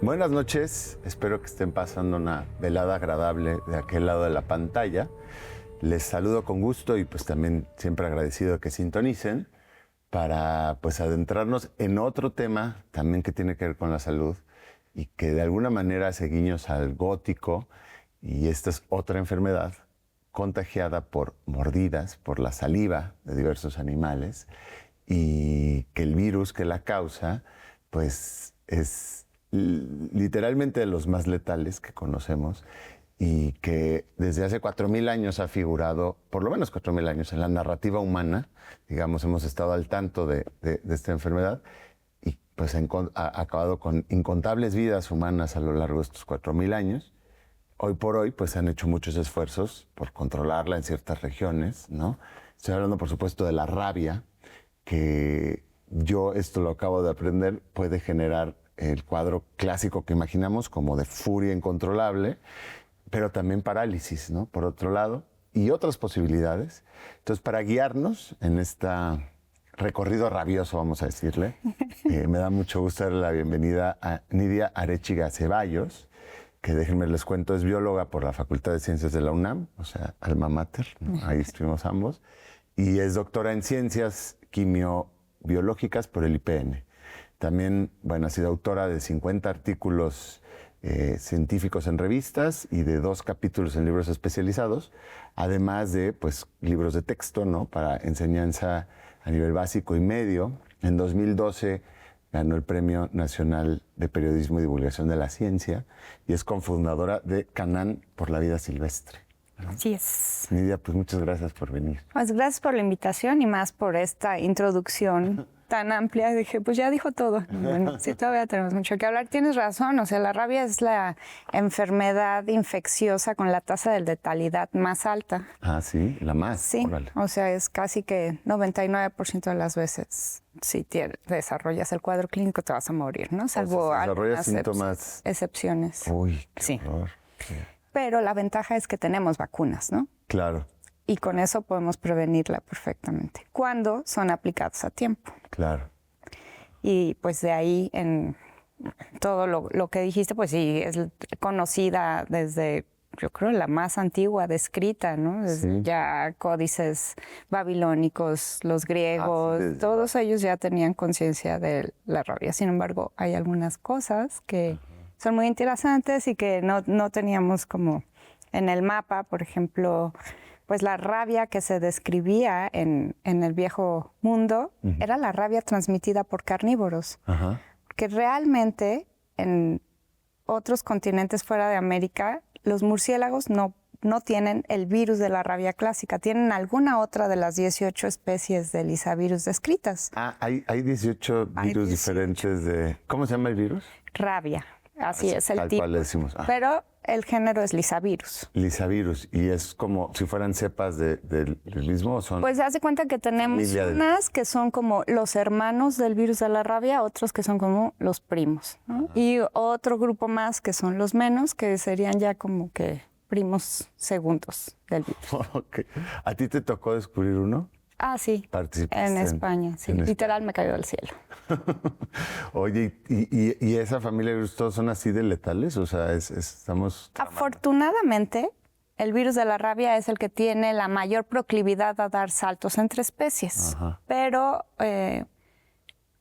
Buenas noches, espero que estén pasando una velada agradable de aquel lado de la pantalla. Les saludo con gusto y pues también siempre agradecido de que sintonicen para pues adentrarnos en otro tema también que tiene que ver con la salud y que de alguna manera hace guiños al gótico, y esta es otra enfermedad contagiada por mordidas, por la saliva de diversos animales, y que el virus que la causa pues es literalmente de los más letales que conocemos y que desde hace 4.000 años ha figurado, por lo menos 4.000 años, en la narrativa humana. Digamos, hemos estado al tanto de esta enfermedad y pues ha acabado con incontables vidas humanas a lo largo de estos 4.000 años. Hoy por hoy, pues se han hecho muchos esfuerzos por controlarla en ciertas regiones, ¿no? Estoy hablando, por supuesto, de la rabia, que yo, esto lo acabo de aprender, puede generar el cuadro clásico que imaginamos como de furia incontrolable, pero también parálisis, ¿no? Por otro lado, y otras posibilidades. Entonces, para guiarnos en este recorrido rabioso, vamos a decirle, me da mucho gusto darle la bienvenida a Nidia Arechiga Ceballos, que déjenme les cuento, es bióloga por la Facultad de Ciencias de la UNAM, o sea, alma mater, ¿no? Ahí estuvimos ambos, y es doctora en Ciencias Quimiobiológicas por el IPN. También, bueno, ha sido autora de 50 artículos científicos en revistas y de 2 capítulos en libros especializados, además de, pues, libros de texto, ¿no? Para enseñanza a nivel básico y medio. En 2012 ganó el Premio Nacional de Periodismo y Divulgación de la Ciencia y es cofundadora de Canán por la Vida Silvestre. Así es. Nidia, pues muchas gracias por venir. Pues gracias por la invitación y más por esta introducción tan amplia. Dije, pues ya dijo todo. Bueno, sí, todavía tenemos mucho que hablar. Tienes razón, o sea, la rabia es la enfermedad infecciosa con la tasa de letalidad más alta. Ah, sí, la más. Sí, Órale. o sea, es casi que 99% de las veces si desarrollas el cuadro clínico te vas a morir, ¿no? Salvo O sea, si desarrollas algunas síntomas. excepciones. Uy, qué Sí. horror. Sí. Pero la ventaja es que tenemos vacunas, ¿no? Claro, Y con eso podemos prevenirla perfectamente, cuando son aplicados a tiempo. claro. Y pues de ahí en todo lo que dijiste, pues sí, es conocida desde, yo creo, la más antigua descrita, ¿no? Desde Sí. ya códices babilónicos, los griegos, desde- todos ellos ya tenían conciencia de la rabia. Sin embargo, hay algunas cosas que son muy interesantes y que no teníamos como en el mapa. Por ejemplo, pues la rabia que se describía en el viejo mundo era la rabia transmitida por carnívoros, Ajá. que realmente en otros continentes fuera de América los murciélagos no tienen el virus de la rabia clásica, tienen alguna otra de las 18 especies de lisavirus descritas. Ah, hay 18 Hay virus 18. diferentes de... ¿Cómo se llama el virus? Rabia, así es el Tal tipo. cual le decimos. Ah, Pero el género es lisavirus. lisavirus. Y es como si fueran cepas del mismo, ¿o son? Pues haz de cuenta que tenemos Familia de- unas que son como los hermanos del virus de la rabia, otros que son como los primos, ¿no? Y otro grupo más que son los menos, que serían ya como que primos segundos del virus. Ok. ¿A ti te tocó descubrir uno? Ah, sí, Participaste en España, sí. en España. Literal me cayó del cielo. Oye, ¿y esa familia de virus todos son así de letales? O sea, estamos... Afortunadamente, el virus de la rabia es el que tiene la mayor proclividad a dar saltos entre especies. Ajá. Pero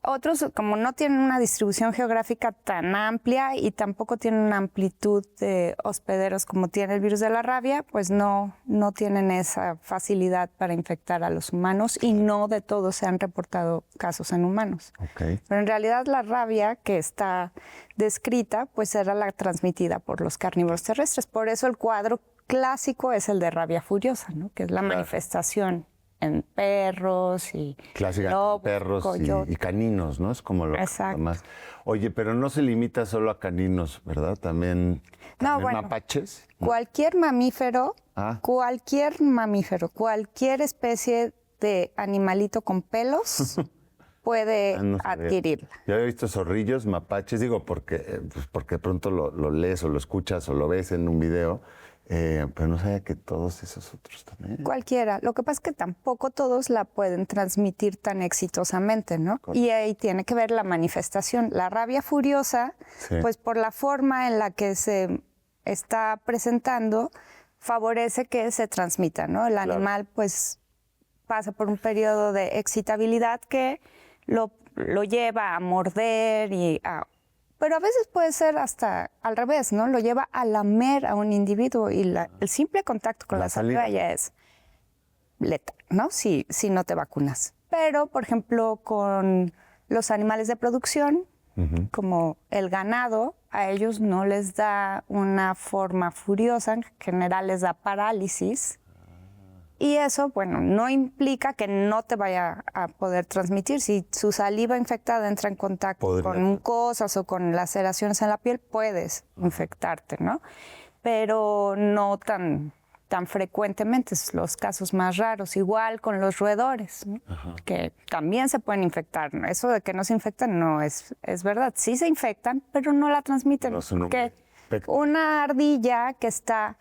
otros, como no tienen una distribución geográfica tan amplia y tampoco tienen una amplitud de hospederos como tiene el virus de la rabia, pues no tienen esa facilidad para infectar a los humanos y no de todos se han reportado casos en humanos. Ok. Pero en realidad la rabia que está descrita pues era la transmitida por los carnívoros terrestres. Por eso el cuadro clásico es el de rabia furiosa, ¿no? Que es la manifestación en perros y Clásica, lobos, perros coyotes. y caninos, ¿no? Es como lo Exacto. más. Oye, pero no se limita solo a caninos, ¿verdad? También bueno. mapaches. Cualquier mamífero, Ah. cualquier especie de animalito con pelos puede Ah, no sabía. adquirirla. Yo había visto zorrillos, mapaches, digo, porque de pronto lo lees o lo escuchas o lo ves en un video Pero no sabía que todos esos otros también. Cualquiera. Lo que pasa es que tampoco todos la pueden transmitir tan exitosamente, ¿no? Correcto. Y ahí tiene que ver la manifestación. La rabia furiosa, Sí. pues por la forma en la que se está presentando, favorece que se transmita, ¿no? El animal, pues, pasa por un periodo de excitabilidad que lo lleva a morder y a... Pero a veces puede ser hasta al revés, ¿no? Lo lleva a lamer a un individuo y el simple contacto con la saliva ya es letal, ¿no? Si no te vacunas. Pero, por ejemplo, con los animales de producción, como el ganado, a ellos no les da una forma furiosa, en general les da parálisis. Y eso, bueno, no implica que no te vaya a poder transmitir. Si su saliva infectada entra en contacto con mucosas o con laceraciones en la piel, puedes infectarte, ¿no? Pero no tan frecuentemente, es los casos más raros. Igual con los roedores, ¿no? Que también se pueden infectar. Eso de que no se infectan no es verdad. Sí se infectan, pero no la transmiten. Porque una ardilla que está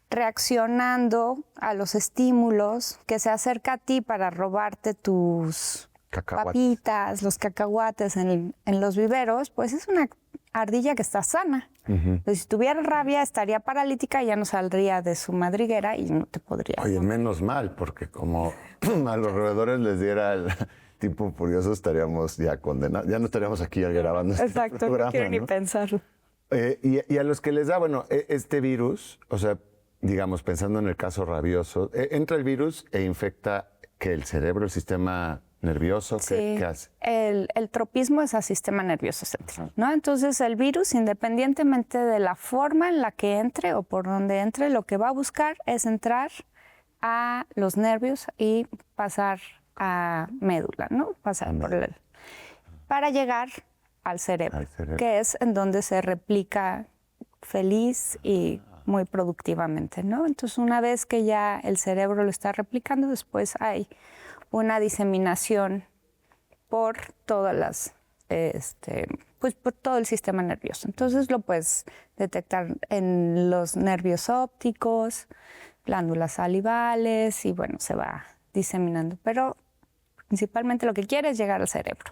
reaccionando a los estímulos, que se acerca a ti para robarte tus papitas, los cacahuates en los viveros, pues es una ardilla que está sana. Pero si tuviera rabia, estaría paralítica y ya no saldría de su madriguera y no te podría... Oye, menos mal, porque como a los roedores les diera el tipo furioso, estaríamos ya condenados. Ya no estaríamos aquí grabando este programa. Exacto, no quiero ni pensarlo. Y a los que les da, bueno, este virus, o sea, digamos, pensando en el caso rabioso, entra el virus e infecta que el cerebro, el sistema nervioso, ¿qué hace? El tropismo es al sistema nervioso central, ¿no? Entonces, el virus, independientemente de la forma en la que entre o por donde entre, lo que va a buscar es entrar a los nervios y pasar a médula, ¿no? Pasar por para llegar al cerebro, que es en donde se replica feliz y muy productivamente, ¿no? Entonces, una vez que ya el cerebro lo está replicando, después hay una diseminación por todas las, pues por todo el sistema nervioso. Entonces, lo puedes detectar en los nervios ópticos, glándulas salivales y, bueno, se va diseminando. Pero principalmente lo que quiere es llegar al cerebro.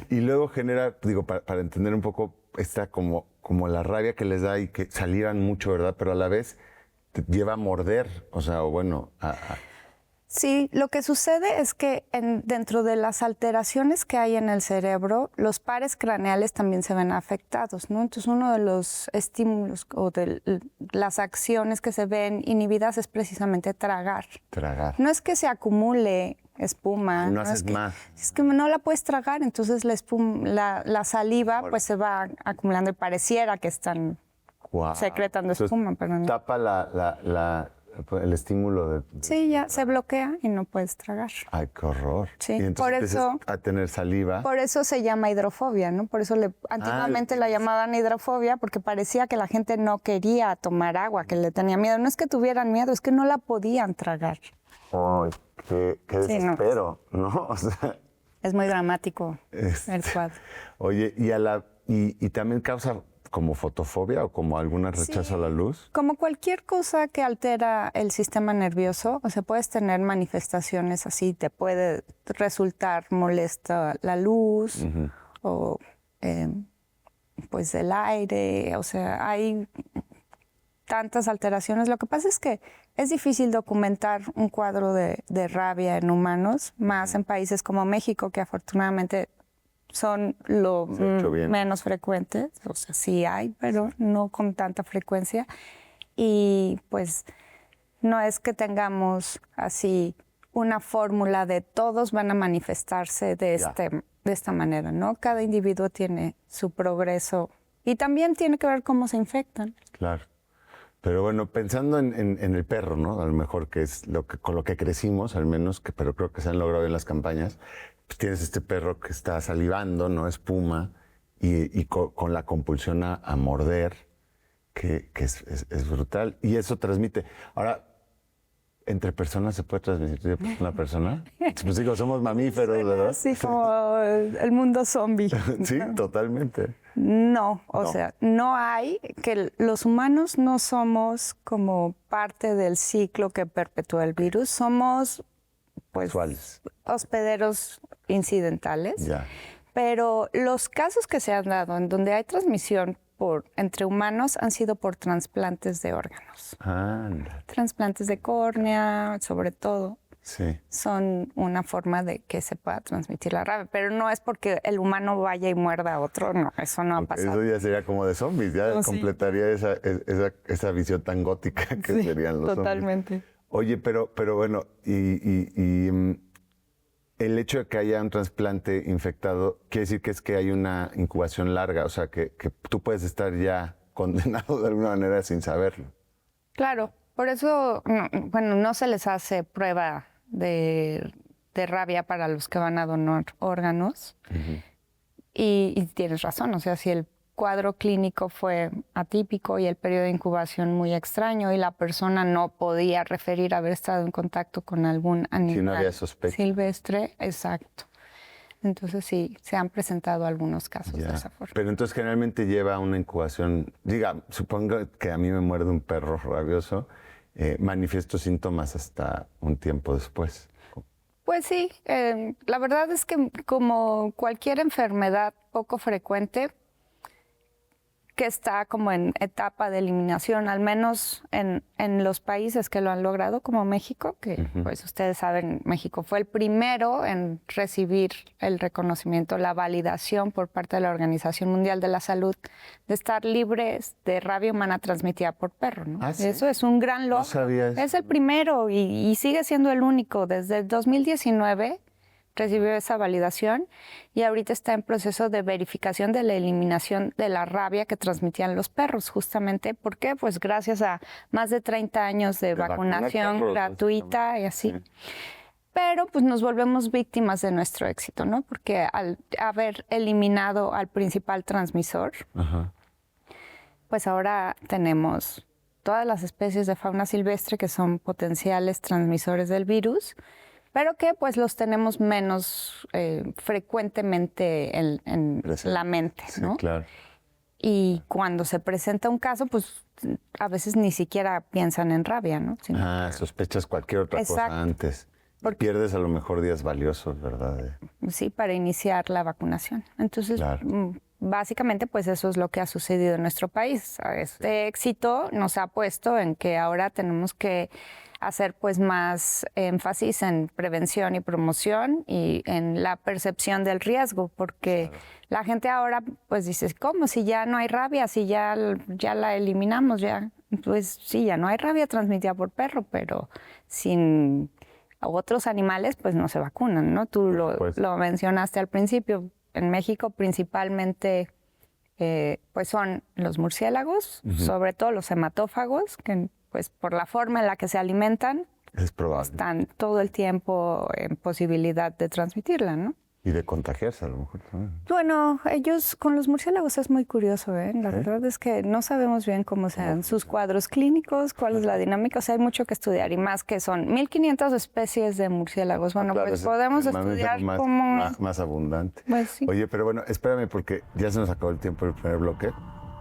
Y luego genera, digo, para entender un poco, esta como la rabia que les da y que salieran mucho, ¿verdad? Pero a la vez te lleva a morder, o sea, o bueno, Sí, lo que sucede es que dentro de las alteraciones que hay en el cerebro, los pares craneales también se ven afectados, ¿no? Entonces, uno de los estímulos o de las acciones que se ven inhibidas es precisamente tragar. Tragar. No es que se acumule espuma. No haces más. Es que no la puedes tragar, entonces la saliva pues se va acumulando y pareciera que están secretando espuma, pero no. Tapa el estímulo de... Sí, ya se bloquea y no puedes tragar. Ay, qué horror. Sí, y entonces empiezas a tener saliva. Por eso se llama hidrofobia, ¿no? Por eso antiguamente la llamaban hidrofobia, porque parecía que la gente no quería tomar agua, que le tenía miedo. No es que tuvieran miedo, es que no la podían tragar. Ay, qué desespero, ¿no? O sea, es muy dramático el cuadro. Oye, y también causa como fotofobia o como algún rechazo a la luz. Como cualquier cosa que altera el sistema nervioso, o sea, puedes tener manifestaciones así, te puede resultar molesta la luz o pues el aire, o sea, hay tantas alteraciones. Lo que pasa es que es difícil documentar un cuadro de rabia en humanos, más en países como México, que afortunadamente son lo menos frecuentes. O sea, sí hay, pero no con tanta frecuencia. Y pues no es que tengamos así una fórmula de todos van a manifestarse de esta manera, ¿no? Cada individuo tiene su progreso y también tiene que ver cómo se infectan. Claro. Pero bueno, pensando en el perro, ¿no? A lo mejor que es con lo que crecimos, al menos, pero creo que se han logrado en las campañas. Pues tienes este perro que está salivando, ¿no? Espuma, y con la compulsión a morder, que es brutal. Y eso transmite. Ahora, ¿Entre personas se puede transmitir de persona a persona? Pues digo, somos mamíferos, ¿verdad? Sí, como el mundo zombie. Sí, totalmente. No, o No. sea, no hay, que los humanos no somos como parte del ciclo que perpetúa el virus, somos pues Casuales. hospederos incidentales, Ya. pero los casos que se han dado en donde hay transmisión entre humanos han sido por trasplantes de órganos. Anda. Trasplantes de córnea, sobre todo, Sí. son una forma de que se pueda transmitir la rabia, pero no es porque el humano vaya y muerda a otro, no, eso no ha pasado. Eso ya sería como de zombies, ya Oh, sí. completaría esa visión tan gótica que Sí, serían los zombies. totalmente. Oye, pero bueno, el hecho de que haya un trasplante infectado quiere decir que es que hay una incubación larga, o sea, que tú puedes estar ya condenado de alguna manera sin saberlo. Claro, por eso, bueno, no se les hace prueba de rabia para los que van a donar órganos. Y tienes razón, o sea, si el cuadro clínico fue atípico y el periodo de incubación muy extraño y la persona no podía referir haber estado en contacto con algún animal Si no había sospecha. silvestre, exacto. Entonces sí, se han presentado algunos casos de Ya. esa forma. Pero entonces generalmente lleva una incubación, supongo que a mí me muerde un perro rabioso, manifiesto síntomas hasta un tiempo después. Pues sí, la verdad es que como cualquier enfermedad poco frecuente que está como en etapa de eliminación, al menos en los países que lo han logrado, como México, que pues ustedes saben, México fue el primero en recibir el reconocimiento, la validación por parte de la Organización Mundial de la Salud de estar libres de rabia humana transmitida por perro, ¿no? ¿Ah, sí? Eso es un gran logro. No sabía eso. Es el primero y sigue siendo el único. Desde el 2019 recibió esa validación y ahorita está en proceso de verificación de la eliminación de la rabia que transmitían los perros, justamente. ¿Por qué? Pues gracias a más de 30 años de vacunación perros, gratuita y así. Sí. Pero pues nos volvemos víctimas de nuestro éxito, ¿no? Porque al haber eliminado al principal transmisor, Ajá. pues ahora tenemos todas las especies de fauna silvestre que son potenciales transmisores del virus, pero que pues los tenemos menos frecuentemente en Presente. la mente, ¿no? Sí, claro. Y cuando se presenta un caso, pues a veces ni siquiera piensan en rabia, ¿no? Sino Sospechas cualquier otra Exacto. cosa antes. Porque- Pierdes a lo mejor días valiosos, ¿verdad? sí, para iniciar la vacunación. Entonces, Claro. básicamente, pues eso es lo que ha sucedido en nuestro país. Este éxito nos ha puesto en que ahora tenemos que hacer pues más énfasis en prevención y promoción y en la percepción del riesgo, porque la gente ahora pues dice, ¿cómo? Si ya no hay rabia, si ya la eliminamos, ya. Pues sí, ya no hay rabia transmitida por perro, pero sin otros animales pues no se vacunan, ¿no? Tú lo mencionaste al principio. En México principalmente pues son los murciélagos, sobre todo los hematófagos, que pues por la forma en la que se alimentan Es probable. están todo el tiempo en posibilidad de transmitirla, ¿no? Y de contagiarse a lo mejor también. Bueno, ellos con los murciélagos es muy curioso, ¿eh? La verdad es que no sabemos bien cómo sean sus cuadros clínicos, cuál es la dinámica, o sea, hay mucho que estudiar y más que son 1500 especies de murciélagos. Bueno, Claro, pues es podemos el mamífero estudiar cómo... más abundante. Pues sí. Oye, pero bueno, espérame porque ya se nos acabó el tiempo del primer bloque.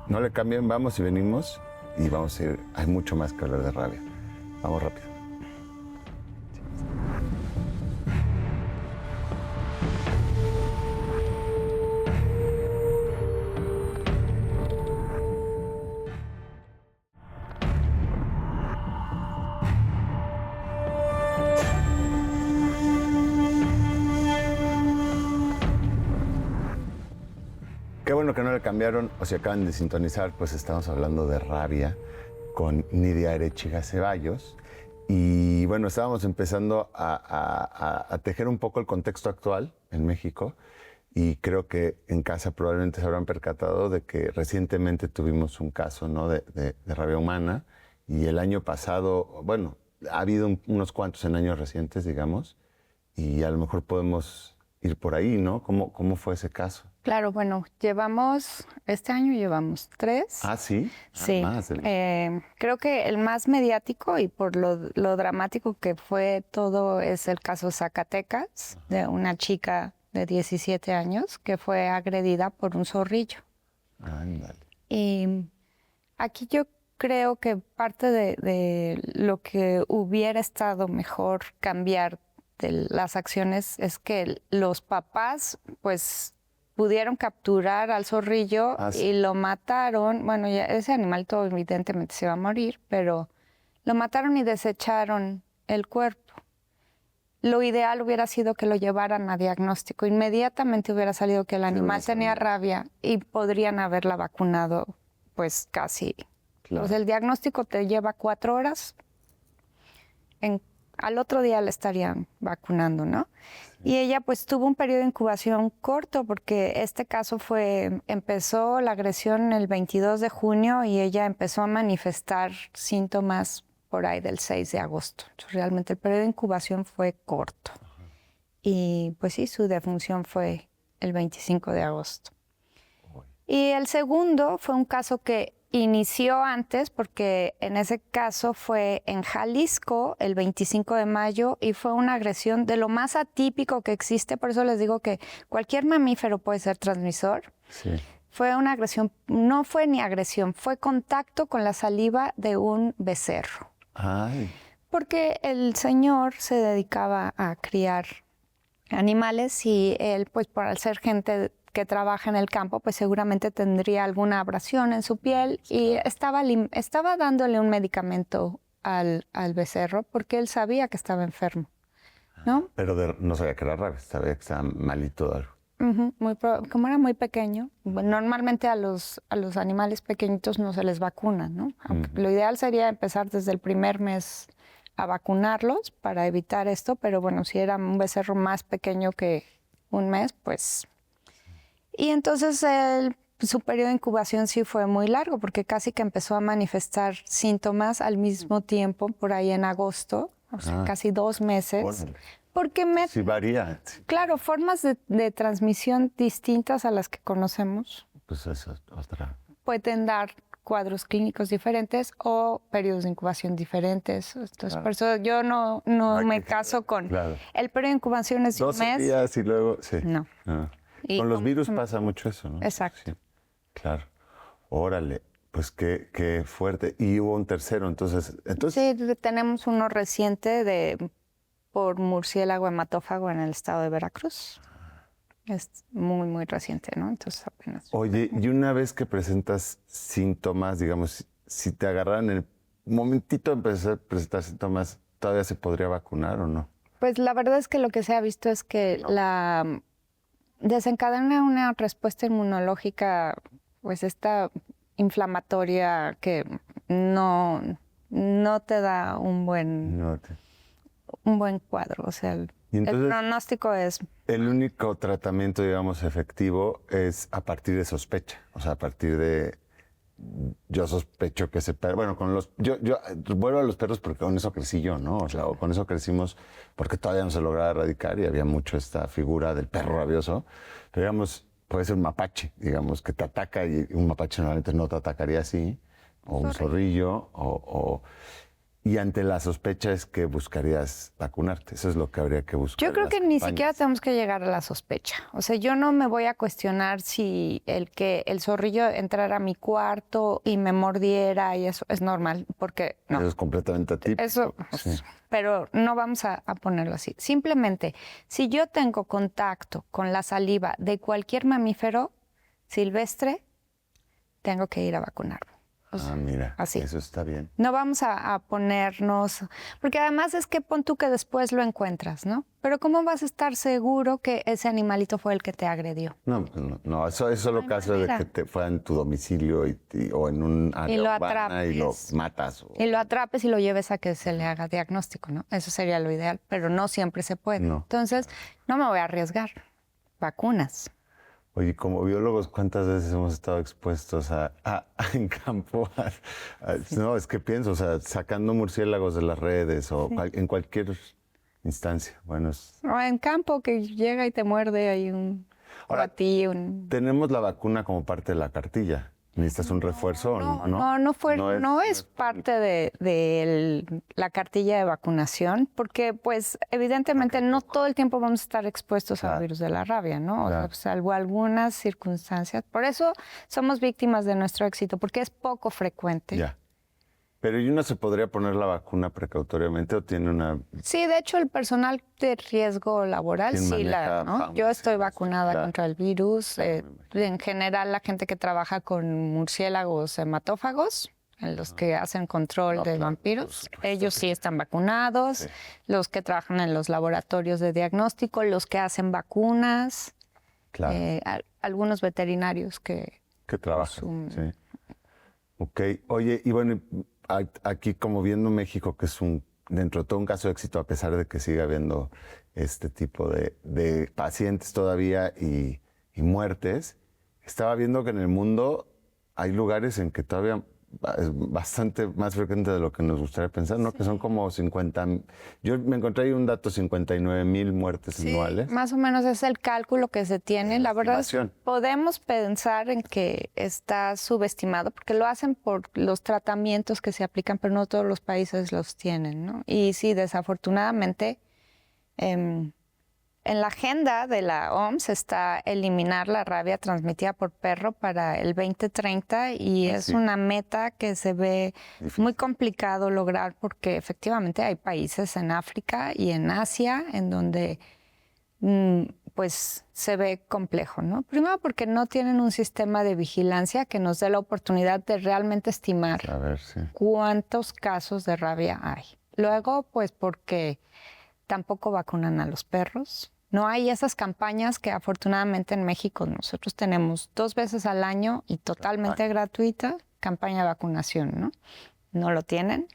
No le cambien, vamos y venimos y vamos a ir. Hay mucho más que hablar de rabia. Vamos rápido. Qué bueno que no le cambiaron, o si acaban de sintonizar, pues estamos hablando de rabia con Nidia Arechiga Ceballos. Y bueno, estábamos empezando a tejer un poco el contexto actual en México y creo que en casa probablemente se habrán percatado de que recientemente tuvimos un caso, ¿no? de rabia humana y el año pasado, bueno, ha habido unos cuantos en años recientes, digamos, y a lo mejor podemos ir por ahí, ¿no? ¿Cómo fue ese caso? Claro, bueno, este año llevamos 3. Ah, sí. Sí, Más creo que el más mediático y por lo dramático que fue todo es el caso Zacatecas, de una chica de 17 años que fue agredida por un zorrillo. Ándale. Y aquí yo creo que parte de lo que hubiera estado mejor cambiar de las acciones es que los papás, pues, pudieron capturar al zorrillo y lo mataron. Bueno, ya ese animal todo evidentemente se iba a morir, pero lo mataron y desecharon el cuerpo. Lo ideal hubiera sido que lo llevaran a diagnóstico. Inmediatamente hubiera salido que el animal tenía rabia y podrían haberla vacunado, pues casi. Claro. Pues el diagnóstico te lleva 4 horas. Al otro día la estarían vacunando, ¿no? Y ella pues tuvo un periodo de incubación corto porque este caso empezó la agresión el 22 de junio y ella empezó a manifestar síntomas por ahí del 6 de agosto. Entonces, realmente el periodo de incubación fue corto. Y pues sí, su defunción fue el 25 de agosto. Y el segundo fue un caso que inició antes, porque en ese caso fue en Jalisco el 25 de mayo y fue una agresión de lo más atípico que existe. Por eso les digo que cualquier mamífero puede ser transmisor. Sí. Fue una agresión, no fue ni agresión, fue contacto con la saliva de un becerro. Ay. Porque el señor se dedicaba a criar animales y él, pues por ser gente que trabaja en el campo, pues seguramente tendría alguna abrasión en su piel y estaba dándole un medicamento al becerro porque él sabía que estaba enfermo, ¿no? Pero no sabía que era rabia, sabía que estaba malito de algo. Como era muy pequeño, normalmente a los animales pequeñitos no se les vacuna, ¿no? Aunque lo ideal sería empezar desde el primer mes a vacunarlos para evitar esto, pero bueno, si era un becerro más pequeño que un mes, pues... Y entonces su periodo de incubación sí fue muy largo, porque casi que empezó a manifestar síntomas al mismo tiempo, por ahí en agosto, o sea, casi 2 meses. Órale. Porque sí varía. Claro, formas de transmisión distintas a las que conocemos. Pues eso es otra. Pueden dar cuadros clínicos diferentes o periodos de incubación diferentes. Entonces, por eso yo no me caso con... Claro. El periodo de incubación es 12 un mes. días y luego... Sí. No. Con los virus pasa mucho eso, ¿no? Exacto. Sí. Claro. Órale. Pues qué fuerte. Y hubo un tercero, entonces... Sí, tenemos uno reciente por murciélago hematófago en el estado de Veracruz. Es muy, muy reciente, ¿no? Entonces apenas... Oye, y una vez que presentas síntomas, digamos, si te agarraran el momentito de empezar a presentar síntomas, ¿todavía se podría vacunar o no? Pues la verdad es que lo que se ha visto es que desencadena una respuesta inmunológica, pues esta inflamatoria que no te da un buen cuadro. O sea, entonces, el pronóstico es... El único tratamiento, digamos, efectivo es a partir de sospecha. O sea, a partir de... Yo sospecho que ese perro... Bueno, yo vuelvo a los perros porque con eso crecí yo, ¿no? O sea, con eso crecimos porque todavía no se lograba erradicar y había mucho esta figura del perro rabioso. Pero, digamos, puede ser un mapache, digamos, que te ataca y un mapache normalmente no te atacaría así. O un zorrillo, y ante la sospecha es que buscarías vacunarte. Eso es lo que habría que buscar. Yo creo que ni siquiera tenemos que llegar a la sospecha. O sea, yo no me voy a cuestionar si el zorrillo entrara a mi cuarto y me mordiera y eso es normal, porque no. Eso es completamente atípico. Eso, sí. Pero no vamos a ponerlo así. Simplemente, si yo tengo contacto con la saliva de cualquier mamífero silvestre, tengo que ir a vacunarme. Mira, así. Eso está bien. No vamos a ponernos, porque además es que pon tú que después lo encuentras, ¿no? Pero ¿cómo vas a estar seguro que ese animalito fue el que te agredió? No, eso es solo caso de que te fue en tu domicilio o en un área urbana y lo matas. Y lo atrapes y lo lleves a que se le haga diagnóstico, ¿no? Eso sería lo ideal, pero no siempre se puede. No. Entonces, no me voy a arriesgar. Vacunas. Oye, como biólogos, ¿cuántas veces hemos estado expuestos en campo? No, es que pienso, o sea, sacando murciélagos de las redes o en cualquier instancia. Bueno, O en campo que llega y te muerde ahí Ahora, o a ti. tenemos la vacuna como parte de la cartilla. ¿Necesitas un refuerzo o no? No es parte de la cartilla de vacunación, porque pues evidentemente no todo el tiempo vamos a estar expuestos al virus de la rabia, ¿no? O sea, salvo algunas circunstancias. Por eso somos víctimas de nuestro éxito, porque es poco frecuente. Ya. Pero ¿y uno se podría poner la vacuna precautoriamente o tiene una...? Sí, de hecho el personal de riesgo laboral sí ¿no? Yo estoy vacunada contra el virus. En general la gente que trabaja con murciélagos hematófagos, en los que hacen control de vampiros, ellos sí están vacunados. Sí. Los que trabajan en los laboratorios de diagnóstico, los que hacen vacunas, algunos veterinarios que trabajan. Sí. Ok, oye, y bueno, aquí como viendo México, que es dentro de todo un caso de éxito, a pesar de que siga habiendo este tipo de pacientes todavía y muertes, estaba viendo que en el mundo hay lugares en que todavía es bastante más frecuente de lo que nos gustaría pensar, ¿no? Sí. Que son como 50, yo me encontré ahí un dato, 59,000 muertes anuales. Más o menos es el cálculo que se tiene. La verdad es que podemos pensar en que está subestimado, porque lo hacen por los tratamientos que se aplican, pero no todos los países los tienen, ¿no? Y sí, desafortunadamente, en la agenda de la OMS está eliminar la rabia transmitida por perro para el 2030 y es una meta que se ve muy complicado lograr porque efectivamente hay países en África y en Asia en donde pues se ve complejo, ¿no? Primero porque no tienen un sistema de vigilancia que nos dé la oportunidad de realmente estimar cuántos casos de rabia hay. Luego, pues porque tampoco vacunan a los perros. No hay esas campañas que afortunadamente en México nosotros tenemos 2 veces al año y totalmente gratuita, campaña de vacunación, ¿no? No lo tienen.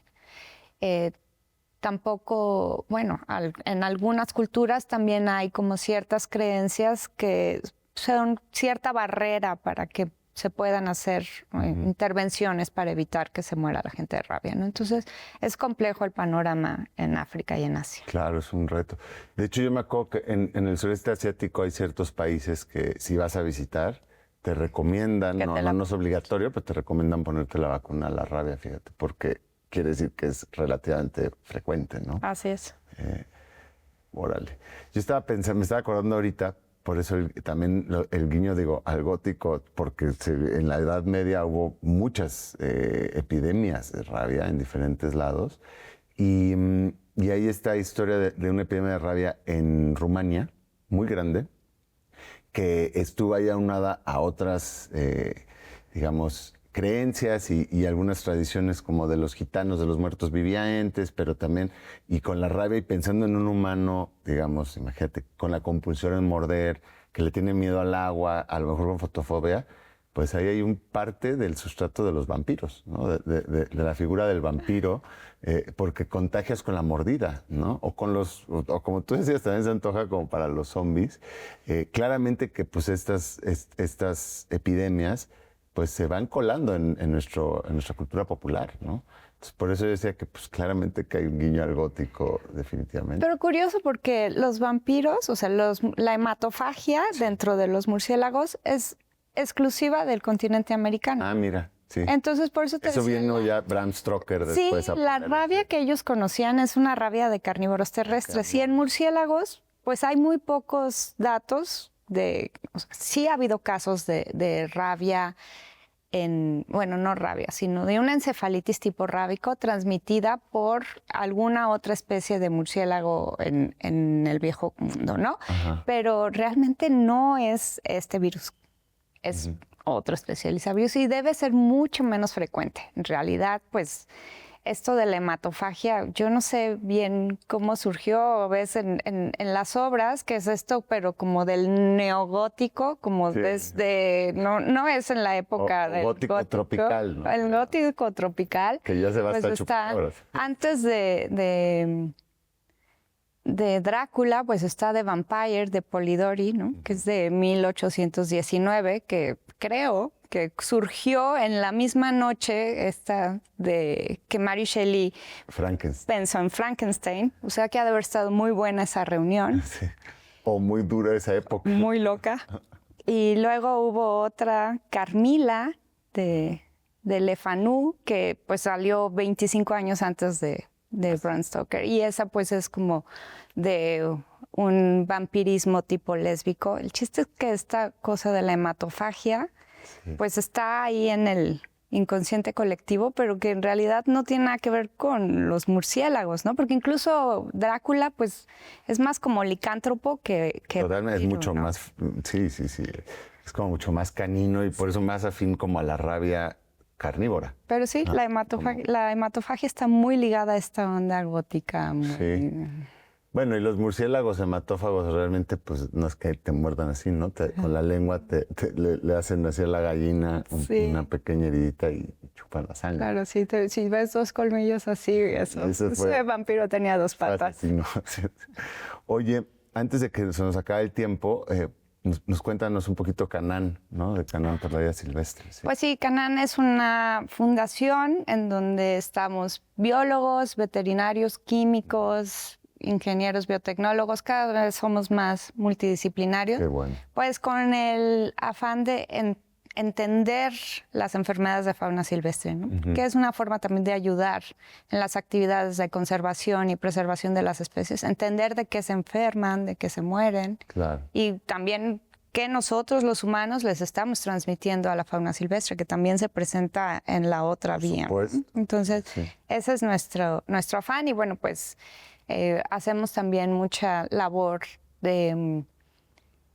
Tampoco, bueno, en algunas culturas también hay como ciertas creencias que son cierta barrera para que se puedan hacer intervenciones para evitar que se muera la gente de rabia, ¿no? Entonces, es complejo el panorama en África y en Asia. Claro, es un reto. De hecho, yo me acuerdo que en el sureste asiático hay ciertos países que si vas a visitar, te recomiendan, no es obligatorio, pero te recomiendan ponerte la vacuna a la rabia, fíjate, porque quiere decir que es relativamente frecuente, ¿no? Así es. Órale. Yo estaba pensando, me estaba acordando ahorita, por eso también el guiño, digo, al gótico, porque en la Edad Media hubo muchas epidemias de rabia en diferentes lados. Y hay esta historia de una epidemia de rabia en Rumania, muy grande, que estuvo ahí aunada a otras, digamos, creencias y algunas tradiciones como de los gitanos, de los muertos vivientes, pero también, y con la rabia y pensando en un humano, digamos, imagínate, con la compulsión en morder, que le tiene miedo al agua, a lo mejor con fotofobia, pues ahí hay un parte del sustrato de los vampiros, ¿no? De la figura del vampiro, porque contagias con la mordida, ¿no? O como tú decías, también se antoja como para los zombies. Claramente que pues estas epidemias pues se van colando en nuestra cultura popular, ¿no? Entonces, por eso yo decía que pues claramente que hay un guiño al gótico, definitivamente. Pero curioso porque los vampiros, o sea, la hematofagia dentro de los murciélagos es exclusiva del continente americano. Ah, mira, sí. Entonces, por eso Eso vino ya Bram Stoker después. Sí, la rabia que ellos conocían es una rabia de carnívoros terrestres. Y en murciélagos, pues hay muy pocos datos sí ha habido casos de rabia no rabia, sino de una encefalitis tipo rábico transmitida por alguna otra especie de murciélago en el viejo mundo, ¿no? Ajá. Pero realmente no es este virus, es otro especializavirus y debe ser mucho menos frecuente. En realidad, pues, esto de la hematofagia, yo no sé bien cómo surgió, ves en las obras, que es esto, pero como del neogótico, como desde, no es en la época del gótico tropical, ¿no? El gótico tropical. Que ya se va pues hasta está antes de Drácula, pues está The Vampire de Polidori, ¿no? Que es de 1819, que creo, que surgió en la misma noche esta de que Mary Shelley pensó en Frankenstein. O sea que ha de haber estado muy buena esa reunión. Sí. O muy dura esa época. Muy loca. Y luego hubo otra, Carmila, de Le Fanu, que pues salió 25 años antes de Bram Stoker. Y esa pues es como de un vampirismo tipo lésbico. El chiste es que esta cosa de la hematofagia pues está ahí en el inconsciente colectivo, pero que en realidad no tiene nada que ver con los murciélagos, ¿no? Porque incluso Drácula, pues, es más como licántropo que Totalmente, vampiro, es mucho ¿no? más, sí. Es como mucho más canino y por eso más afín como a la rabia carnívora. Pero sí, la hematofagia está muy ligada a esta onda gótica. Sí. Bueno, y los murciélagos hematófagos realmente, pues no es que te muerdan así, ¿no? Con la lengua le hacen así a la gallina una pequeña heridita y chupan la sangre. Claro, si ves dos colmillos así, ese vampiro tenía dos patas. Sí, no. Oye, antes de que se nos acabe el tiempo, nos cuéntanos un poquito Canaan, ¿no? De Canaan por la vida silvestre. Sí. Pues sí, Canaan es una fundación en donde estamos biólogos, veterinarios, químicos, ingenieros, biotecnólogos, cada vez somos más multidisciplinarios. Qué bueno. Pues con el afán de entender las enfermedades de fauna silvestre, ¿no? Que es una forma también de ayudar en las actividades de conservación y preservación de las especies, entender de qué se enferman, de qué se mueren, claro. Y también que nosotros los humanos les estamos transmitiendo a la fauna silvestre, que también se presenta en la otra vía. Entonces, ese es nuestro afán y bueno, pues hacemos también mucha labor de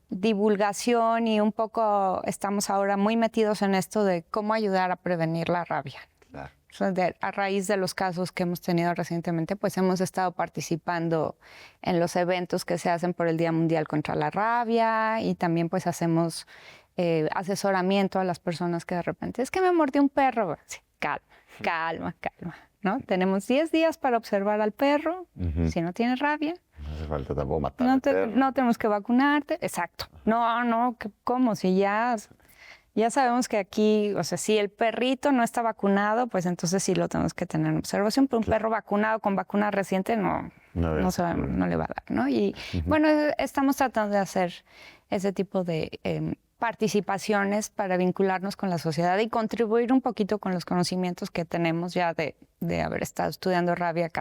divulgación y un poco estamos ahora muy metidos en esto de cómo ayudar a prevenir la rabia. Claro. O sea, a raíz de los casos que hemos tenido recientemente, pues hemos estado participando en los eventos que se hacen por el Día Mundial contra la Rabia y también pues hacemos asesoramiento a las personas que de repente, es que me mordió un perro. Sí, calma, ¿no? Tenemos 10 días para observar al perro, si no tiene rabia. No hace falta tampoco matar no tenemos que vacunarte. Exacto. No, ¿cómo? Si ya sabemos que aquí, o sea, si el perrito no está vacunado, pues entonces sí lo tenemos que tener en observación. Pero un perro vacunado con vacuna reciente no le va a dar, ¿no? Y bueno, estamos tratando de hacer ese tipo de participaciones para vincularnos con la sociedad y contribuir un poquito con los conocimientos que tenemos ya de haber estado estudiando rabia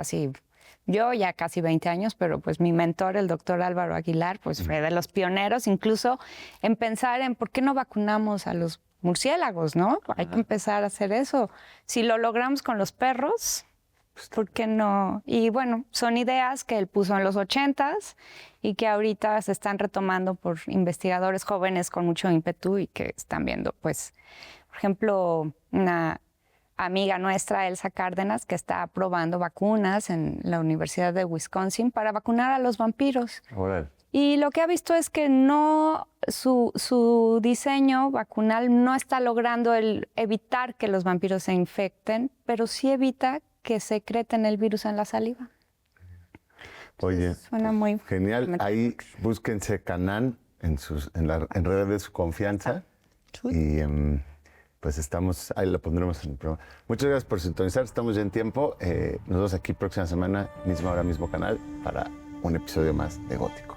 yo ya casi 20 años, pero pues mi mentor, el doctor Álvaro Aguilar, pues fue de los pioneros incluso en pensar en por qué no vacunamos a los murciélagos, ¿no? Hay que empezar a hacer eso. Si lo logramos con los perros, ¿por qué no? Y bueno, son ideas que él puso en los 80s y que ahorita se están retomando por investigadores jóvenes con mucho ímpetu y que están viendo, pues, por ejemplo, una amiga nuestra, Elsa Cárdenas, que está probando vacunas en la Universidad de Wisconsin para vacunar a los vampiros. Órale. Y lo que ha visto es que su diseño vacunal no está logrando evitar que los vampiros se infecten, pero sí evita que secreten el virus en la saliva. Oye, suena muy genial. Ahí búsquense Canaan en redes de su confianza. Y pues ahí lo pondremos en el programa. Muchas gracias por sintonizar, estamos ya en tiempo. Nos vemos aquí próxima semana, misma hora, mismo canal, para un episodio más de Gótico.